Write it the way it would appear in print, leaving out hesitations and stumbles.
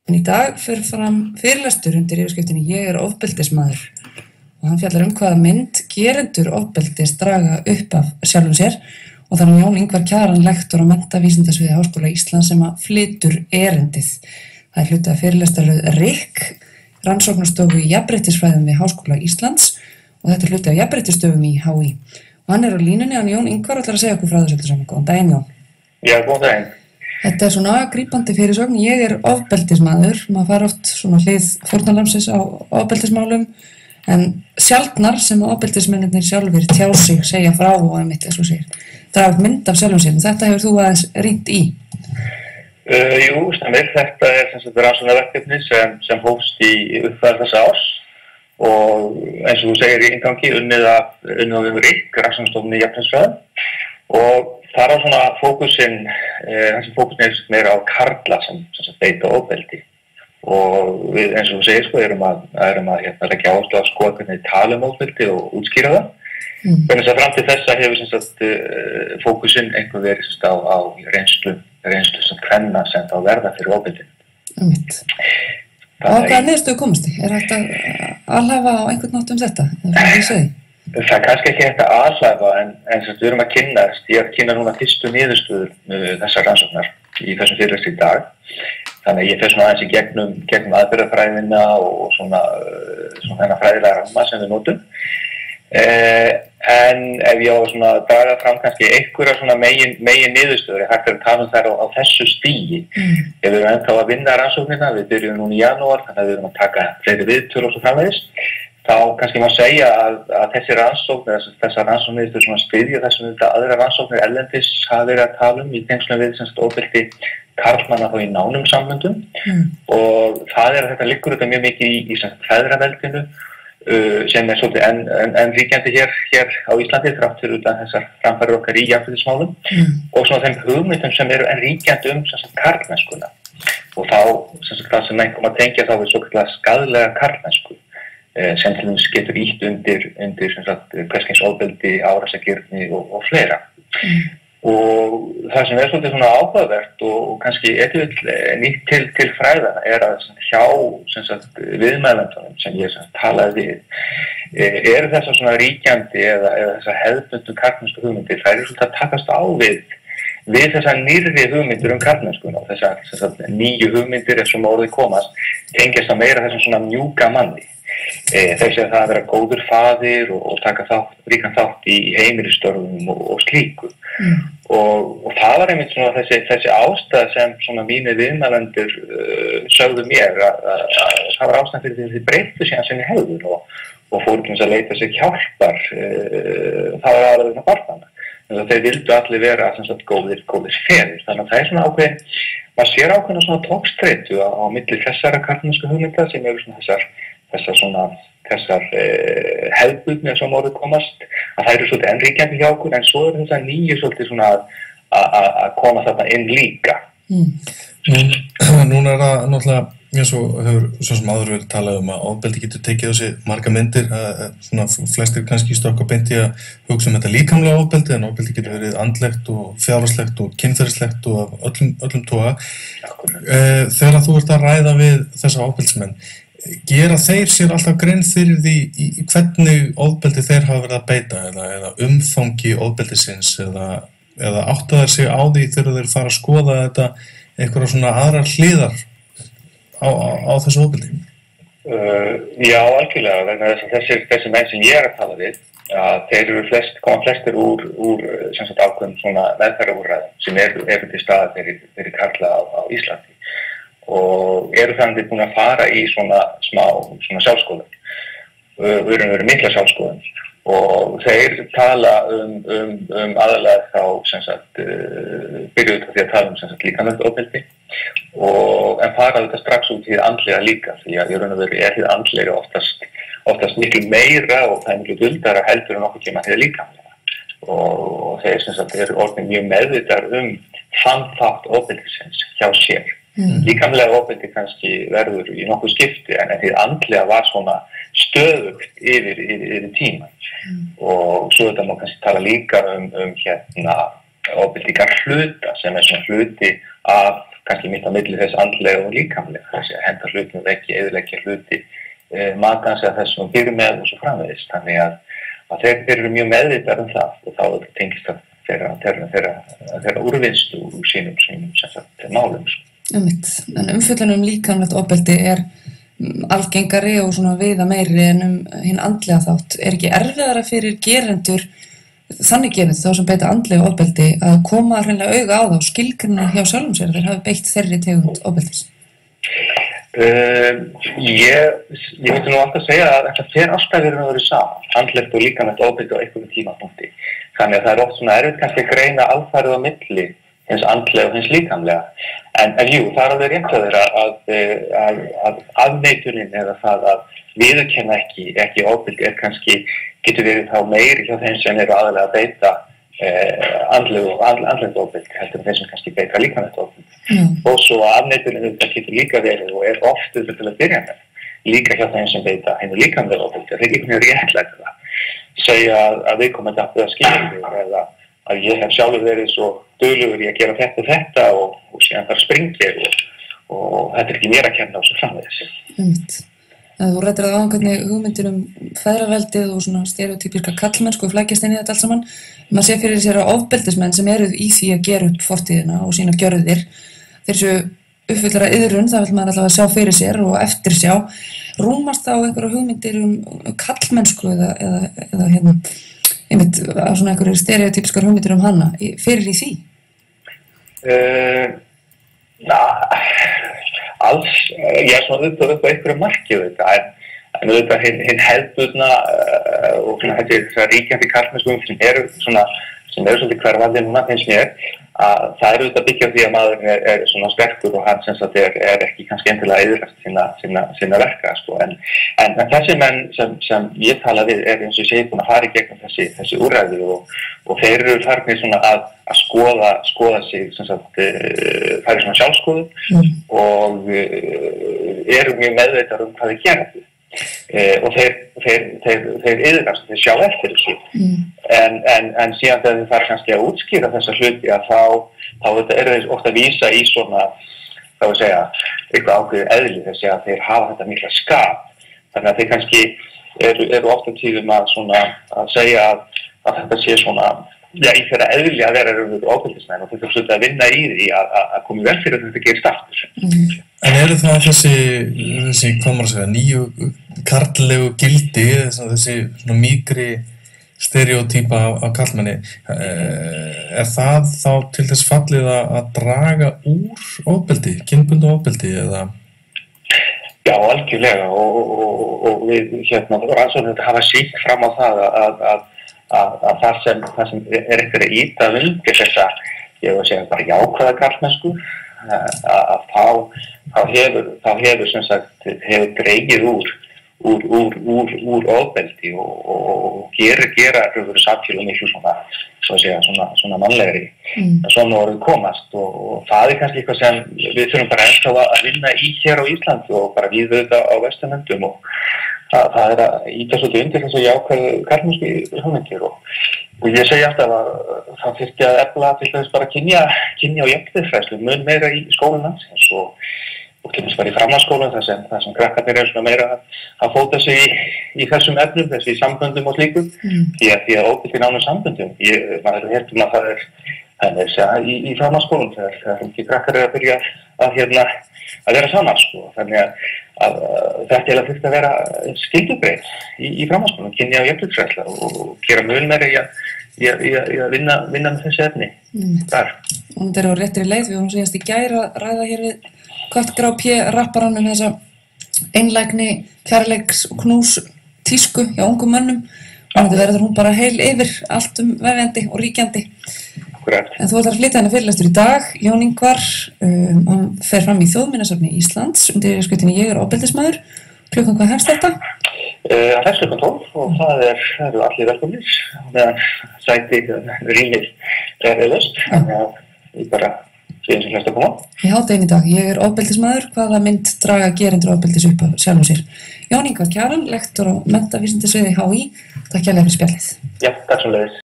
En í dag fer fram fyrirlestur undir yfirskriftinni Ég ofbeldismaður og hann fjallar hvaða mynd gerendur ofbeldis draga upp af sjálfum sér og þar Jón Ingvar Kjaran, lektor á menntavísindasviði Háskóla Íslands sem að flytur erindið. Það hluti af fyrirlestarröð RIK, rannsóknastofu í jafnréttisfræðum við Háskóla Íslands og þetta hluti af jafnréttisstöfum í HÍ. Og hann á línunni, hann Jón Ingvar ætlar að segja okkur frá þessu öllu saman. Góðan daginn, Jón. Já, góðan daginn. Þetta svona grípandi fyrirsögn, ég ofbeldismaður, maður fær oft svona hlið fórnarlambsins á ofbeldismálum, en sjaldnar sem ofbeldismennirnir sjálfir tjá sig, segja frá og einmitt eins og segir, draga mynd af sjálfum sér. Þetta hefur þú aðeins rýnt í? Jú, stemmir, þetta sem sagt rannsóknarverkefni sem hófst í uppfærð þessa árs og eins og þú segir í inngangi unnið á RIK, rannsóknarstofnun í jafnréttisfræðum og þar á svona fókusinn er meira á karla sem beita ofbeldi og við eins og þú segir erum að leggja áherslu á hvernig tala ofbeldi og útskýra það. Þannig að fram til þessa hefur fókusinn einhver verið á reynslu sem kvenna sem þá verða fyrir ofbeldi. Og hvaða niðurstöðu komast þið? Er hægt að alhæfa á einhvern nátt þetta? Það er kannski ekki hægt að alhæfa en við erum að kynnast, ég er að kynna núna fyrstu niðurstöður þessar rannsóknar í þessum fyrirlestri í dag. Þannig að ég fer svona aðeins í gegnum aðferðafræðina og svona þennan fræðilega ramma sem við notum. En ef ég á svona að draga fram kannski einhverja svona megin niðurstöður, ég hægt að tala þær á þessu stigi. Ef við erum ennþá að vinna rannsóknina, við byrjum núna í janúar, þannig að við erum að taka fleiri viðtöl og svo framvegis. Þá kannski má segja að þessar rannsóknir svona styðja þessum aðra rannsóknir erlendis hafa verið að tala í tengslum við ofbeldi karlmanna þá í nánum samböndum og það að þetta liggur þetta mjög mikið í feðraveldinu sem er svolítið enn ríkjandi hér á Íslandi þrátt fyrir þessar framfarir okkar í jafnréttismálum og svona þeim hugmyndum sem eru enn ríkjandi karlmennskuna og þá það sem einhverjum að tengja þá við svokallaða skaðlega karlmennsku sem til dæmis getur ýtt undir hvers kyns ofbeldi, árásargirni og fleira. Og það sem er svolítið svona áhugavert og kannski nýtt til fræðana að hjá viðmælendunum sem ég talaði við eru þessar svona ríkjandi eða þessar hefðbundnu karlmennsku hugmyndir, það eru svolítið að takast á við þessar nýrri hugmyndir karlmennskuna og þessar nýju hugmyndir eins og orðið komast tengjast að meira þessum svona mjúka manni. Þeir segja það að vera góður faðir og taka ríkan þátt í heimilisstörfum og slíku. Og það var einmitt svona þessi ástæða sem svona mínir viðmælendur sögðu mér að það var ástæðan fyrir því þið breyttu síðan sinni hegðun og fóru til að leita sér hjálpar. Það var aðra vegna barnanna. Þannig að þeir vildu allir vera góðir feður. Þannig að það er svona ákveðin, maður sér ákveðna svona tókstreitu á milli þessara karlmennsku hugmynda sem eru svona þessar hefðbundni sem orðið komast að það eru svolítið ennríkjandi hjá okkur en svo eru þessar nýju svolítið svona að koma þarna inn líka. Núna er það náttúrulega eins og hefur svo sem áður verið talað að ofbeldi getur tekið á sig marga myndir svona flestir kannski stokka beint í að hugsa þetta líkamlega ofbeldi en ofbeldi getur verið andlegt og fjárhagslegt og kynferðislegt og af öllum toga. Þegar þú ert að ræða við þessa ofbeldismenn gera þeir sér alltaf grein fyrir því í hvernig ofbeldi þeir hafa verið að beita eða umfangi ofbeldisins eða átta þeir sig á því þegar þeir fara að skoða þetta einhverja svona aðrar hliðar á þessu ofbeldi? Já, algjörlega, vegna þess að þessi menn sem ég að tala við þeir eru koma flestir úr ákveðum svona meðferðarúrræðum sem eru til staðar fyrir karla á Íslandi og eru þannig búin að fara í svona sjálfskoðun. Við erum verið mikla sjálfskoðun og þeir tala aðalega þá byrjuðu því að tala líkamlegt ofbeldi en fara þetta strax út í hið andlega líka því að í raun og veru hið andlega oftast miklu meira og það miklu duldara heldur en okkur kemur hið líkamlega og þeir eru orðin mjög meðvitaðir þann þátt ofbeldisins hjá sér. Líkamlega ofbeldi kannski verður í nokkuð skipti en því andlega var svona stöðugt yfir tíma og svo þetta má kannski tala líka ofbeldingar hluta sem svona hluti af kannski mitt á milli þess andlega og líkamlega, þessi að henda hlutum ekki, eyðileggja hluti makans eða þess sem fyrir með og svo framvegis. Þannig að þeir eru mjög meðvitaðir um það og þá tengist það þeirra úrvinnslu úr sínum sem sagt málum. En umfjöllun líkamlegt ofbeldi algengari og svona viða meiri en hinn andlega þátt. Ekki erfiðara fyrir gerendur þannig gefið þá sem beita andlega ofbeldi að koma hreinlega auga á það og skilgreina hjá sjálfum sér að þeir hafi beitt þeirri tegund ofbeldis? Ég myndi nú alltaf segja að þetta fer alltaf verið að vera saman, andlegt og líkamlegt ofbeldi á einhverjum tímapunkti. Þannig að það oft svona erfitt kannski að greina alfarið á milli hins andlega og hins líkamlega. En jú, það alveg rétt að þeirra að afneitunin eða það að viðurkenna ekki ofbeldi kannski getur verið þá meiri hjá þeim sem eru aðalega að beita andlegt ofbeldi heldur en þeim sem kannski beita líkamlegt ofbeldi. Og svo að afneitunin getur líka verið og oft til að byrja með, líka hjá þeim sem beita hinu líkamlega ofbeldi. Það ekki mjög réttlægt það. Segja að viðkomandi átti að skilja eða að ég hef sjálfur verið svo duglegur í að gera þetta og síðan þar springir og þetta ekki mér að kenna á svo framvegis. Þú rættir á hvernig hugmyndir feðraveldið og svona stereotypíska karlmennsku flækjast inn í þetta allt saman. Maður sé fyrir sér að ofbeldismenn sem eru í því að gera upp fortíðina og sína gjörðir, þeir séu uppfyllra iðrun, það vil maður allavega sjá fyrir sér og eftirsjá. Rúmast þá einhverja hugmyndir karlmennsku eða einmitt á svona einhverju stereotypískar hugmyndir hana fyrir í því? Alls, ég svona auðvitað upp á einhverju marki en auðvitað hinn hefðbundna og þessar ríkjandi karlmennsku sem eru svolítið hverfandi núna finnst mér að það er auðvitað byggja á því að maður er svona sterkur og hann sem sagt er ekki kannski endilega eyðilagt sinna verka sko. En þessi menn sem ég tala við eins og ég segi búin að fara í gegnum þessi úrræði og þeir eru farnir svona að skoða sig sem sagt fara í svona sjálfskoðun og eru mjög meðvitaðir hvað þeir gera því. Og þeir yðrast, þeir sjá eftir þessu en síðan þegar þeir fara kannski að útskýra þessa hluti að þá eru þeir ofta að vísa í svona eitthvað ákveðið eðli þessi að þeir hafa þetta mikla skap þannig að þeir kannski eru ofta tíðum að segja að þetta sé svona í þeirra eðli að vera ofbeldismenn og þeir þurfa svolítið að vinna í því að koma í veg fyrir að þetta gerist aftur. En eru það þessi hvað maður að segja, nýju karllegu gildi, þessi svona mýkri stereotýpa af karlmenni, það þá til þess fallið að draga úr ofbeldi, kynbundnu ofbeldi eða? Já, algjörlega og við rannsóknir hafa sýnt fram á það að það sem er einhverja ýta undir þessa, ég vil segja bara jákvæða karlmennsku, að þá hefur sem sagt dregið úr ofbeldi og gera samfélagið miklu svona mannlegri svona orðið komast og það er kannski eitthvað sem við þurfum bara ennþá að vinna í hér á Íslandi og bara við þetta á Vesturlöndum og það er að ýta svolítið undir þessu jákvæðu karlmennsku hugmyndir og ég segi alltaf að það þyrfti að efla til þess bara kynja og jafnréttisfræðslu mun meira í skólum landsins og til þess bara í framhaldsskólum þar sem krakkarnir eru svona meira að fóta sig í þessum efnum, þessi samböndum og slíkum því að ofbeldi nánum samböndum. Maður hefur að það er í framhaldsskólum þegar ekki krakkar eru að byrja að vera saman sko. Þannig að þetta þurfti að vera skyldubreytt í framhaldsskólum, kynja og jafnréttisfræðsla og gera mun meira í að vinna með þessi efni þar. Og þetta eru á réttri leið, við vorum síðast í gær að ræða hér við Kött Grá P. rapparann þessa einlægni, kærleiks og knús tísku hjá ungum mönnum og þetta verður hún bara heil yfir allt vefjandi og ríkjandi. Akkurat. En þú ætlar að flytja hennar fyrirlestur í dag, Jón Ingvar, hann fer fram í Þjóðminjasafni Íslands undir yfirskriftinni Ég er ofbeldismaður. Klukkan hvað hefst þetta? Það hefst klukkan 12 og það eru allir velkomnir meðan sæti rýmið laust. Þannig að við bara séum sem flest að koma. Í hádeginu í dag, Ég er ofbeldismaður, hvaða mynd draga gerendur ofbeldis upp af sjálfum sér. Jón Ingvar Kjaran, lektor á menntavísindasviði HÍ. Takk kærlega fyrir spjallið. Já, takk sömuleiðis.